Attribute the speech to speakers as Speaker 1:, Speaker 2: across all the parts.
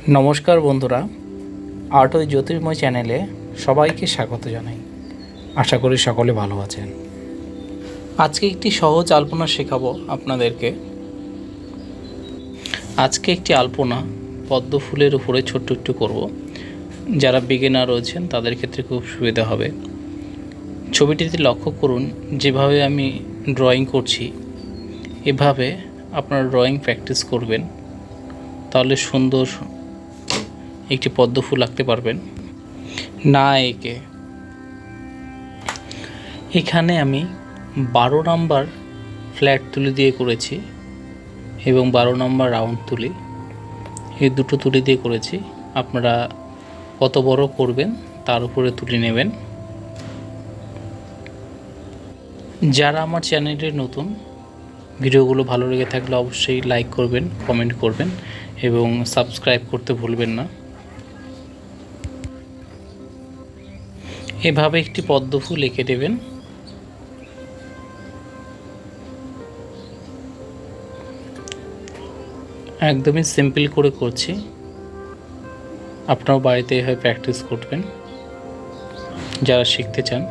Speaker 1: নমস্কার বন্ধুরা, আর্ট ও জ্যোতির্ময় চ্যানেলে সবাইকে স্বাগত জানাই। আশা করি সকলে ভালো আছেন। আজকে একটি সহজ আলপনা শেখাবো আপনাদেরকে। আজকে একটি আলপনা পদ্ম ফুলের উপরে ছোট্ট একটু করব। যারা বিগিনার রয়েছেন তাদের ক্ষেত্রে খুব সুবিধা হবে। ছবিটিতে লক্ষ্য করুন, যেভাবে আমি ড্রয়িং করছি এভাবে আপনারা ড্রয়িং প্র্যাকটিস করবেন, তাহলে সুন্দর একটি পদ্ম ফুল আঁকতে পারবেন। না এঁকে এখানে আমি 12 নম্বর ফ্ল্যাট তুলি দিয়ে করেছি এবং 12 নম্বর রাউন্ড তুলি, এই দুটো তুলি দিয়ে করেছি। আপনারা কত বড় করবেন তার উপরে তুলি নেবেন। যারা আমার চ্যানেলে নতুন, ভিডিওগুলো ভালো লেগে থাকলে অবশ্যই লাইক করবেন, কমেন্ট করবেন এবং সাবস্ক্রাইব করতে ভুলবেন না। এভাবে একটি পদ্ম ফুল এঁকে দেবেন। একদমই সিম্পল করে করছি, আপনারাও বাড়িতে এভাবে প্র্যাকটিস করবেন যারা শিখতে চান।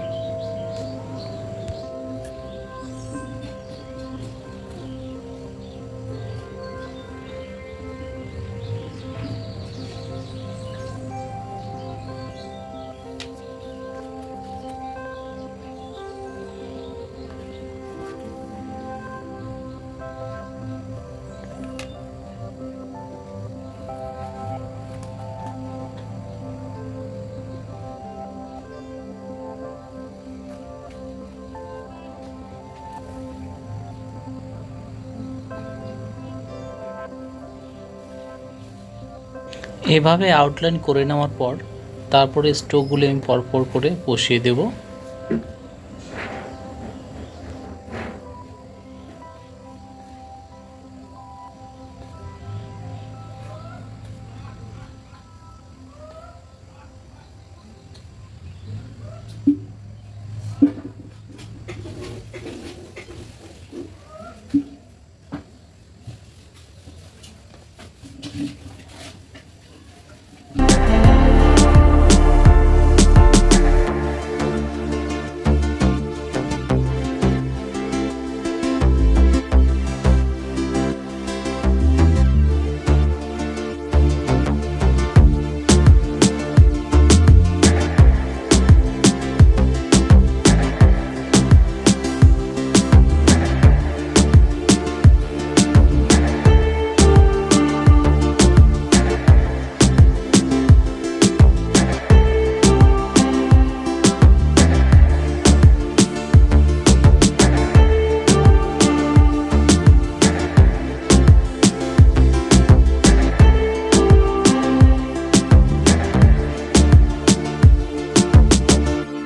Speaker 1: এভাবে আউটলাইন করে নেওয়ার পর তারপরে স্ট্রোকগুলো আমি পরপর করে বসিয়ে দেব।